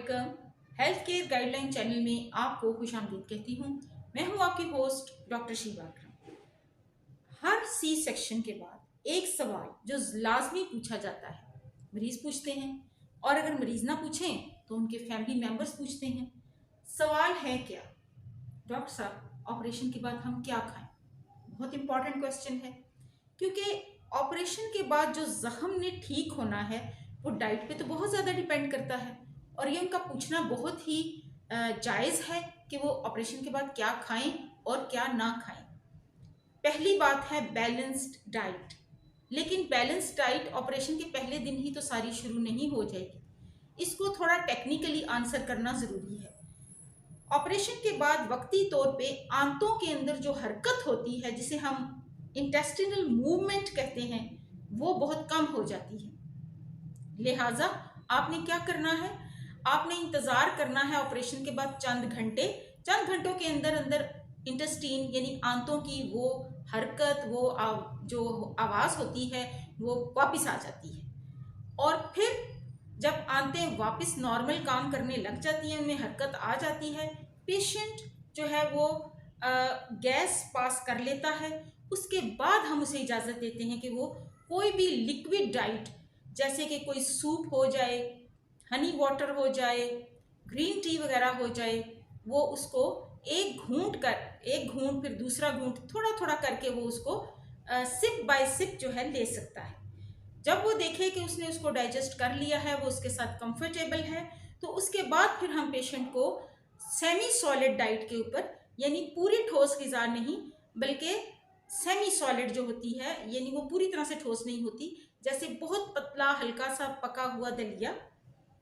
Welcome. Health care guideline channel में आपको खुशामदीद कहती हूँ। मैं हूँ आपकी होस्ट डॉक्टर शीबा अकरम। हर सी सेक्शन के बाद एक सवाल जो लाजमी पूछा जाता है, मरीज पूछते हैं, और अगर मरीज ना पूछें तो उनके फैमिली मेम्बर्स पूछते हैं। सवाल है क्या? डॉक्टर साहब, ऑपरेशन के बाद हम क्या खाएं? बहुत इंपॉर्टेंट क्वेश्चन है, क्योंकि ऑपरेशन के बाद जो जख्म ने ठीक होना है वो डाइट पे तो बहुत ज़्यादा डिपेंड करता है। और ये उनका पूछना बहुत ही जायज़ है कि वो ऑपरेशन के बाद क्या खाएं और क्या ना खाएं। पहली बात है बैलेंस्ड डाइट। लेकिन बैलेंस्ड डाइट ऑपरेशन के पहले दिन ही तो सारी शुरू नहीं हो जाएगी, इसको थोड़ा टेक्निकली आंसर करना ज़रूरी है। ऑपरेशन के बाद वक्ती तौर पे आंतों के अंदर जो हरकत होती है, जिसे हम इंटेस्टिनल मूवमेंट कहते हैं, वो बहुत कम हो जाती है। लिहाजा आपने क्या करना है? आपने इंतज़ार करना है ऑपरेशन के बाद चंद घंटों के अंदर अंदर इंटेस्टीन यानी आंतों की वो हरकत, वो जो आवाज़ होती है वो वापस आ जाती है। और फिर जब आंतें वापस नॉर्मल काम करने लग जाती हैं, उनमें हरकत आ जाती है, पेशेंट जो है वो गैस पास कर लेता है। उसके बाद हम उसे इजाज़त देते हैं कि वो कोई भी लिक्विड डाइट, जैसे कि कोई सूप हो जाए, हनी वाटर हो जाए, ग्रीन टी वगैरह हो जाए, वो उसको एक घूंट फिर दूसरा घूंट थोड़ा थोड़ा करके वो उसको सिप बाय सिप जो है ले सकता है। जब वो देखे कि उसने उसको डाइजेस्ट कर लिया है, वो उसके साथ कंफर्टेबल है, तो उसके बाद फिर हम पेशेंट को सेमी सॉलिड डाइट के ऊपर, यानी पूरी ठोस ग़िज़ा नहीं बल्कि सेमी सॉलिड जो होती है, यानी वो पूरी तरह से ठोस नहीं होती, जैसे बहुत पतला हल्का सा पका हुआ दलिया,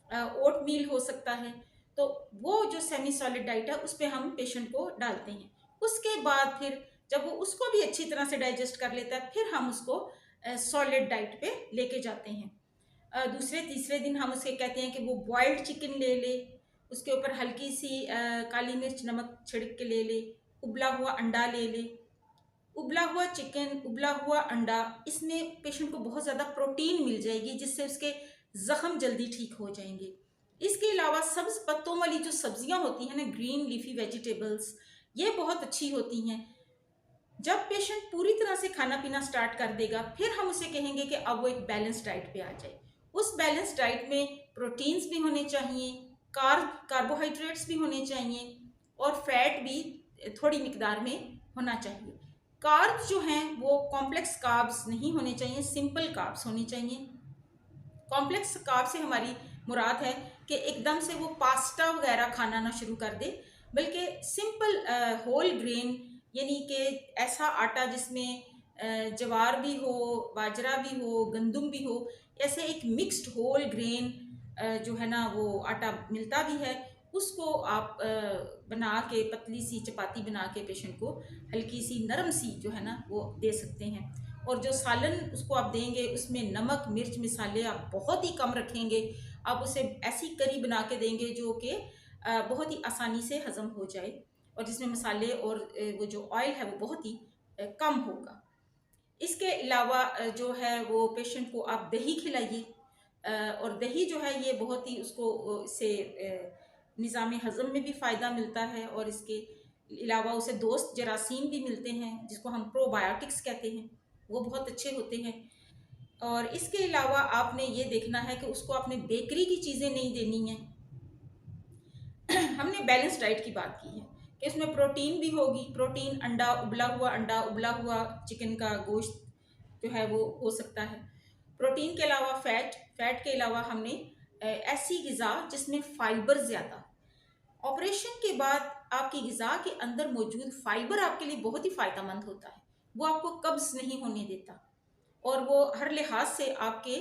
ओट मील हो सकता है, तो वो जो सेमी सॉलिड डाइट है उस पर हम पेशेंट को डालते हैं। उसके बाद फिर जब वो उसको भी अच्छी तरह से डाइजेस्ट कर लेता है, फिर हम उसको सॉलिड डाइट पे लेके जाते हैं। दूसरे तीसरे दिन हम उसे कहते हैं कि वो बॉइल्ड चिकन ले ले, उसके ऊपर हल्की सी काली मिर्च नमक छिड़क के ले ले, उबला हुआ अंडा ले ले। उबला हुआ चिकन, उबला हुआ अंडा, इसमें पेशेंट को बहुत ज़्यादा प्रोटीन मिल जाएगी, जिससे उसके ज़ख्म जल्दी ठीक हो जाएंगे। इसके अलावा सब्ज़ पत्तों वाली जो सब्जियां होती हैं ना, ग्रीन लीफी वेजिटेबल्स, ये बहुत अच्छी होती हैं। जब पेशेंट पूरी तरह से खाना पीना स्टार्ट कर देगा, फिर हम उसे कहेंगे कि अब वो एक बैलेंस डाइट पे आ जाए। उस बैलेंस डाइट में प्रोटीन्स भी होने चाहिए, कार्बोहाइड्रेट्स भी होने चाहिए, और फैट भी थोड़ी मिकदार में होना चाहिए। कार्ब्स जो हैं वो कॉम्प्लेक्स कार्ब्स नहीं होने चाहिए, सिंपल कार्ब्स होने चाहिए। कॉम्प्लेक्स कार्ब से हमारी मुराद है कि एकदम से वो पास्ता वगैरह खाना ना शुरू कर दे, बल्कि सिंपल होल ग्रेन, यानी कि ऐसा आटा जिसमें ज्वार भी हो, बाजरा भी हो, गंदम भी हो, ऐसे एक मिक्स्ड होल ग्रेन जो है ना वो आटा मिलता भी है, उसको आप बना के पतली सी चपाती बना के पेशेंट को हल्की सी नरम सी जो है ना वो दे सकते हैं। और जो सालन उसको आप देंगे, उसमें नमक मिर्च मसाले आप बहुत ही कम रखेंगे। आप उसे ऐसी करी बना के देंगे जो कि बहुत ही आसानी से हज़म हो जाए, और जिसमें मसाले और वो जो ऑयल है वो बहुत ही कम होगा। इसके अलावा जो है वो पेशेंट को आप दही खिलाइए, और दही जो है ये बहुत ही उसको इससे निज़ाम हज़म में भी फ़ायदा मिलता है, और इसके अलावा उसे दोस्त जरासीम भी मिलते हैं जिसको हम प्रोबायोटिक्स कहते हैं, वो बहुत अच्छे होते हैं। और इसके अलावा आपने ये देखना है कि उसको आपने बेकरी की चीज़ें नहीं देनी है। हमने बैलेंस डाइट की बात की है कि इसमें प्रोटीन भी होगी, प्रोटीन अंडा, उबला हुआ चिकन का गोश्त जो है वो हो सकता है। प्रोटीन के अलावा फैट के अलावा हमने ऐसी ग़िज़ा जिसमें फ़ाइबर ज़्यादा। ऑपरेशन के बाद आपकी ग़िज़ा के अंदर मौजूद फ़ाइबर आपके लिए बहुत ही फ़ायदेमंद होता है। वो आपको कब्ज़ नहीं होने देता, और वो हर लिहाज से आपके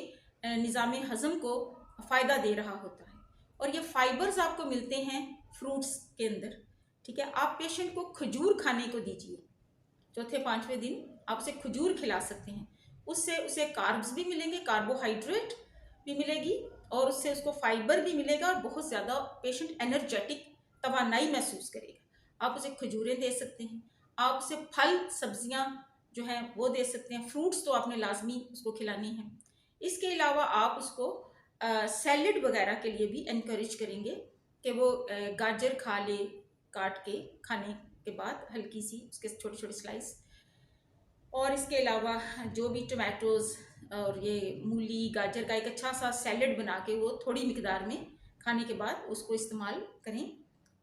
निज़ाम हज़म को फ़ायदा दे रहा होता है। और ये फ़ाइबर्स आपको मिलते हैं फ्रूट्स के अंदर। ठीक है, आप पेशेंट को खजूर खाने को दीजिए। चौथे पाँचवें दिन आप उसे खजूर खिला सकते हैं। उससे उसे कार्ब्स भी मिलेंगे, कार्बोहाइड्रेट भी मिलेगी, और उससे उसको फाइबर भी मिलेगा, और बहुत ज़्यादा पेशेंट एनर्जेटिक तवानाई महसूस करेगा। आप उसे खजूरें दे सकते हैं, आप उसे फल सब्जियां जो हैं वो दे सकते हैं। फ्रूट्स तो आपने लाजमी उसको खिलानी है। इसके अलावा आप उसको सैलड वगैरह के लिए भी इनक्रेज करेंगे, कि वो गाजर खा ले काट के, खाने के बाद हल्की सी उसके छोटे छोटे स्लाइस, और इसके अलावा जो भी टमाटोज़ और ये मूली गाजर का एक अच्छा सा सैलेड बना के वो थोड़ी मिकदार में खाने के बाद उसको इस्तेमाल करें।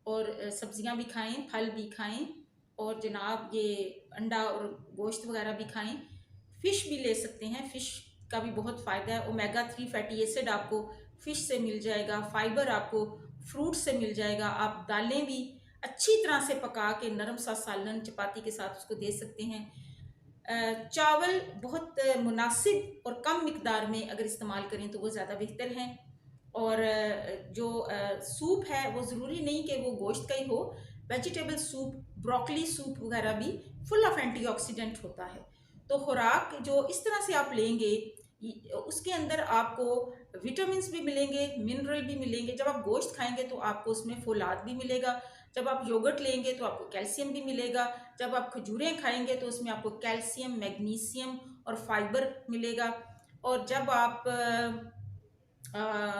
और सब्जियां भी खाएं, फल भी खाएं, और जनाब ये अंडा और गोश्त वगैरह भी खाएं। फ़िश भी ले सकते हैं, फ़िश का भी बहुत फ़ायदा है। ओमेगा 3 फैटी एसिड आपको फ़िश से मिल जाएगा, फाइबर आपको फ्रूट से मिल जाएगा। आप दालें भी अच्छी तरह से पका के नरम सा सालन चपाती के साथ उसको दे सकते हैं। चावल बहुत मुनासिब और कम मिकदार में अगर इस्तेमाल करें तो वो ज़्यादा बेहतर है। और जो सूप है वो ज़रूरी नहीं कि वो गोश्त का ही हो, वेजिटेबल सूप, ब्रोकली सूप वगैरह भी फुल ऑफ एंटीऑक्सीडेंट होता है। तो खुराक जो इस तरह से आप लेंगे उसके अंदर आपको विटामिन भी मिलेंगे, मिनरल भी मिलेंगे। जब आप गोश्त खाएंगे तो आपको उसमें फोलाद भी मिलेगा, जब आप योगर्ट लेंगे तो आपको कैल्शियम भी मिलेगा, जब आप खजूरें खाएंगे तो उसमें आपको कैल्शियम, मैग्नीशियम और फाइबर मिलेगा, और जब आप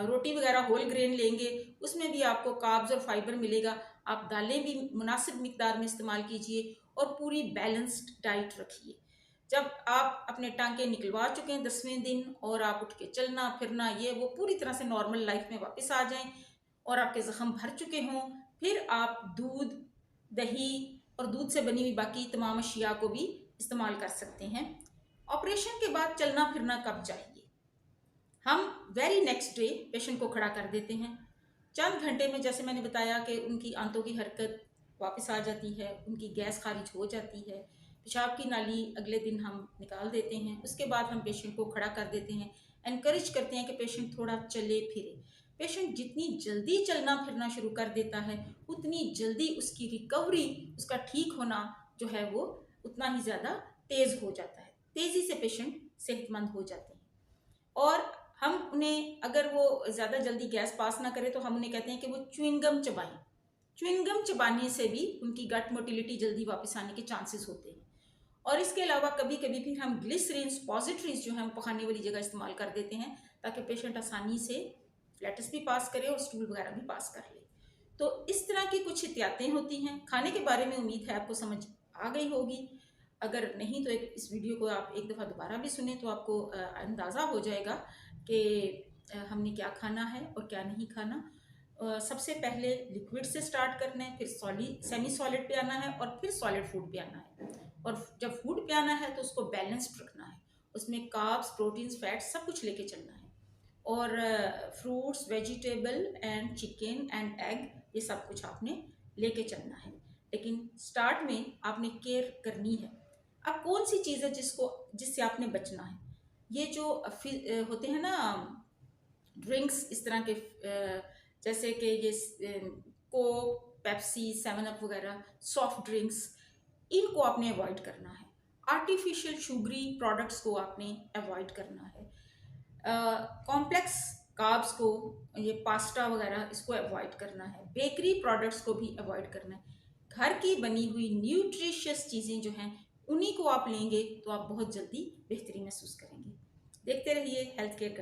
रोटी वगैरह होल ग्रेन लेंगे उसमें भी आपको कार्ब्स और फाइबर मिलेगा। आप दालें भी मुनासिब मिकदार में इस्तेमाल कीजिए और पूरी बैलेंस्ड डाइट रखिए। जब आप अपने टांके निकलवा चुके हैं 10वें दिन और आप उठ के चलना फिरना ये वो पूरी तरह से नॉर्मल लाइफ में वापस आ जाएं और आपके ज़ख्म भर चुके हों, फिर आप दूध, दही और दूध से बनी हुई बाकी तमाम अशिया को भी इस्तेमाल कर सकते हैं। ऑपरेशन के बाद चलना फिरना कब चाहिए? हम वेरी नेक्स्ट डे पेशेंट को खड़ा कर देते हैं। चंद घंटे में जैसे मैंने बताया कि उनकी आंतों की हरकत वापस आ जाती है, उनकी गैस खारिज हो जाती है, पेशाब की नाली अगले दिन हम निकाल देते हैं। उसके बाद हम पेशेंट को खड़ा कर देते हैं, एनकरेज करते हैं कि पेशेंट थोड़ा चले फिरे। पेशेंट जितनी जल्दी चलना फिरना शुरू कर देता है उतनी जल्दी उसकी रिकवरी, उसका ठीक होना जो है वो उतना ही ज़्यादा तेज़ हो जाता है। तेज़ी से पेशेंट सेहतमंद हो जाते हैं। और हम उन्हें, अगर वो ज़्यादा जल्दी गैस पास ना करे तो हम उन्हें कहते हैं कि वो च्युइंगम चबाएं। च्युइंगम चबाने से भी उनकी गट मोटिलिटी जल्दी वापस आने के चांसेस होते हैं। और इसके अलावा कभी कभी फिर हम ग्लिसरीन सपोजिटरीज जो है हम पखाने वाली जगह इस्तेमाल कर देते हैं ताकि पेशेंट आसानी से फ्लैटस भी पास करे और स्टूल वगैरह भी पास कर ले। तो इस तरह की कुछ एहतियातें होती हैं। खाने के बारे में उम्मीद है आपको समझ आ गई होगी। अगर नहीं तो इस वीडियो को आप एक दफ़ा दोबारा भी सुने तो आपको अंदाज़ा हो जाएगा कि हमने क्या खाना है और क्या नहीं खाना। सबसे पहले लिक्विड से स्टार्ट करना है, फिर सॉलिड, सेमी सॉलिड पे आना है और फिर सॉलिड फूड पे आना है। और जब फूड पे आना है तो उसको बैलेंस्ड रखना है, उसमें कार्ब्स, प्रोटीन्स, फैट्स सब कुछ लेके चलना है। और fruits, vegetable and chicken and egg ये सब कुछ आपने लेके चलना है। लेकिन स्टार्ट में आपने केयर करनी है। अब कौन सी चीज़ है जिससे आपने बचना है? ये जो होते हैं ना ड्रिंक्स इस तरह के, जैसे कि ये कोक, पेप्सी, 7 अप वगैरह सॉफ्ट ड्रिंक्स, इनको आपने अवॉइड करना है। आर्टिफिशियल शुगरी प्रोडक्ट्स को आपने अवॉइड करना है। कॉम्प्लेक्स कार्ब्स को, ये पास्ता वगैरह, इसको अवॉइड करना है। बेकरी प्रोडक्ट्स को भी अवॉइड करना है। घर की बनी हुई न्यूट्रिशियस चीज़ें जो हैं उन्हीं को आप लेंगे तो आप बहुत जल्दी बेहतरी महसूस करेंगे। देखते रहिए हेल्थ केयर गाइड।